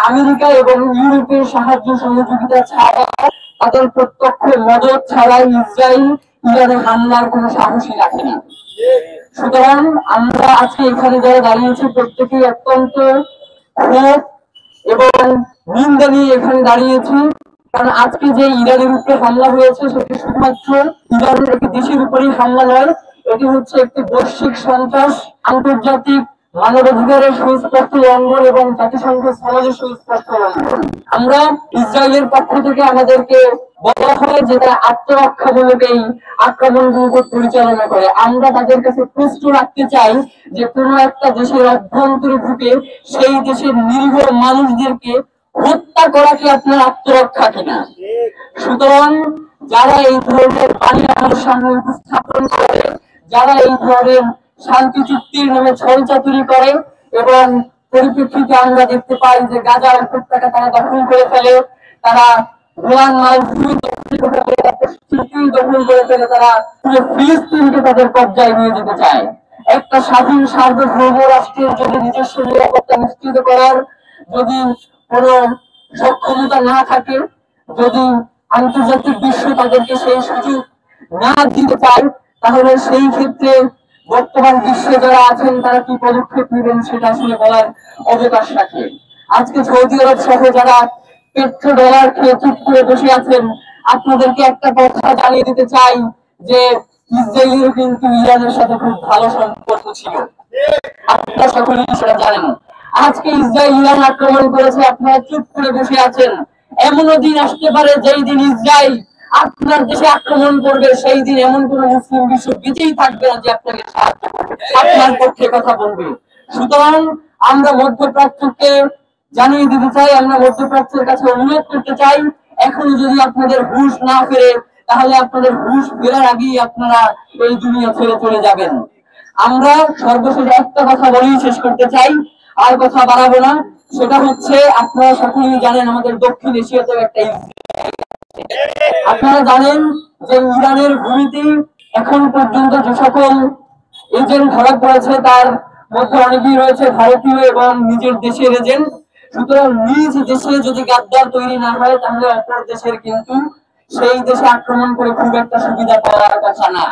America এবং ইউরোপের সাহায্য সহযোগিতা ছাড়া, তাদের প্রত্যক্ষ মদত ছাড়া ইসরায়েল ইরানে হামলার কোনো সাহসই রাখেনি। সুতরাং আমরা আজকে এখানে যারা দাঁড়িয়েছি প্রত্যেকেই অত্যন্ত ক্ষোভ এবং নিন্দা নিয়ে এখানে দাঁড়িয়েছি। কারণ আজকে যে ইরানের উপরে হামলা হয়েছে সেটি শুধুমাত্র ইরানের একটি দেশের উপরেই হামলা নয়, এটি হচ্ছে একটি বৈশ্বিক সন্ত্রাস, আন্তর্জাতিক মানবাধিকারের সুস্পষ্ট লঙ্ঘন এবং জাতিসংঘ সমাজের সুস্পষ্ট লঙ্ঘন। আমরা ইসরায়েলের পক্ষ থেকে আমাদেরকে বলা হয় যে তারা আত্মরক্ষামূলক এই আক্রমণগুলো পরিচালনা করে। আমরা তাদের কাছে প্রশ্ন রাখতে চাই যে কোনো একটা দেশের অভ্যন্তরে ঢুকে সেই দেশের নিরীহ মানুষদেরকে হত্যা করা কি আপনার আত্মরক্ষা কিনা? সুতরাং যারা এই ধরনের বাণী আমাদের সামনে উপস্থাপন করে, যারা এই ধরনের শান্তি চুক্তির নামে ছলচাতুরি করে এবং পরিপ্রেক্ষিতে আমরা দেখতে পাই যে গাজা উপত্যকা তারা দখল করে ফেলে, তারা গোলান মালভূমি দখল করে ফেলে, তারা পুরো ফিলিস্তিনকে তাদের কবজায় নিয়ে যেতে চায়। একটা স্বাধীন সার্বভৌম রাষ্ট্রের যদি নিজস্ব নিরাপত্তা নিশ্চিত করার যদি কোনো সক্ষমতা না থাকে, যদি আন্তর্জাতিক বিশ্ব তাদেরকে সেই সুযোগ না দিতে চায়, তাহলে সেই ক্ষেত্রে বর্তমান বিশ্বে যারা আছেন তারা কি পদক্ষেপ নেবেন সেটা আসলে বলার অবকাশ রাখে। আজকে সৌদি আরব সহ যারা পেট্রো ডলার খেয়ে চুপ করে বসে আছেন, আপনাদেরকে একটা কথা জানিয়ে দিতে চাই যে ইসরায়েলের কিন্তু ইরানের সাথে খুব ভালো সম্পর্ক ছিল, আপনারা সকলেই সেটা জানেন। আজকে ইসরায়েল ইরান আক্রমণ করেছে, আপনারা চুপ করে বসে আছেন। এমনও দিন আসতে পারে যেই দিন ইসরায়েল আপনার দেশে আক্রমণ করবে, সেই দিন এমন কোন মুসলিম বিশ্ব বেঁচেই থাকবে না যে আপনাকে সাহায্য করবে, আপনার পক্ষে কথা বলবে। সুতরাং আমরা মধ্যপ্রাচ্যকে জানিয়ে দিতে চাই, আমরা মধ্যপ্রাচ্যের কাছে অনুরোধ করতে চাই, এখনো যদি আপনাদের হুঁশ না ফেরে তাহলে আপনাদের হুঁশ ফেরার আগেই আপনারা এই দুনিয়া ছেড়ে চলে যাবেন। আমরা সর্বশেষ একটা কথা বলেই শেষ করতে চাই, আর কথা বাড়াবো না। সেটা হচ্ছে আপনারা সকলেই জানেন আমাদের দক্ষিণ এশিয়াতেও একটা আপনারা জানেন যে ইরানের ভূমিতে এখন পর্যন্ত যে সকল এজেন্ট ধরা পড়েছে তার মধ্যে অনেকেই রয়েছে ভারতীয় এবং নিজের দেশের এজেন্ট। সুতরাং নিজ দেশে যদি গাদ্দার তৈরি না হয় তাহলে অপর দেশের কিন্তু সেই দেশে আক্রমণ করে খুব একটা সুবিধা পাওয়ার কথা না।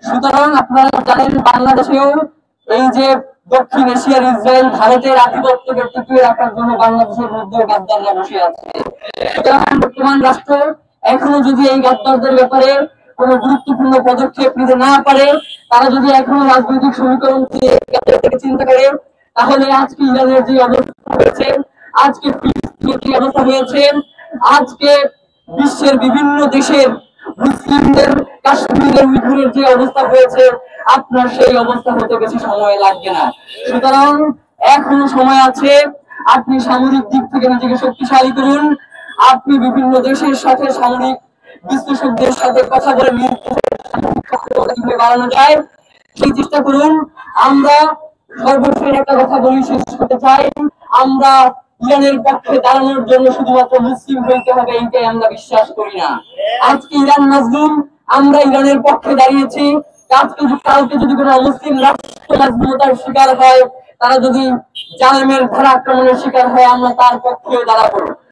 সুতরাং আপনারা জানেন বাংলাদেশেও এই যে দক্ষিণ এশিয়ার ইসরায়েল ভারতের আধিপত্যকে টিকিয়ে রাখার জন্য বাংলাদেশের মধ্যে গাদ্দাররা বসে আছে। সুতরাং বর্তমান রাষ্ট্র এখনো যদি এই গাদ্দারদের ব্যাপারে কোন গুরুত্বপূর্ণ পদক্ষেপ নিতে না পারে, তারা যদি এখনো রাজনৈতিক সমীকরণ থেকে চিন্তা করে, তাহলে আজকে ইরানের যে অবস্থা হয়েছে, আজকে ফিলিস্তিনের যে অবস্থা হয়েছে, আজকে বিশ্বের বিভিন্ন দেশের মুসলিমদের কাশ্মীরের উইঘুরের যে অবস্থা হয়েছে, আপনার সেই অবস্থা হতে বেশি সময় লাগবে না। সুতরাং এখনো সময় আছে, আপনি সামরিক দিক থেকে নিজেকে শক্তিশালী করুন, আপনি বিভিন্ন দেশের সাথে সামরিক বিশ্লেষকদের সাথে কথা বলে বাড়ানো যায় সেই চেষ্টা করুন। আমরা সর্বশেষ একটা কথা বলি, শেষ করতে চাই, আমরা ইরানের পক্ষে দাঁড়ানোর জন্য শুধুমাত্র মুসলিম হইতে হবে এইটাই আমরা বিশ্বাস করি না। আজকে ইরান মাজলুম, আমরা ইরানের পক্ষে দাঁড়িয়েছি। কালকে যদি কোনো মুসলিম রাষ্ট্র মাজলুমতার শিকার হয়, তারা যদি জালেমের ধারা আক্রমণের শিকার হয়, আমরা তার পক্ষে দাঁড়াবো।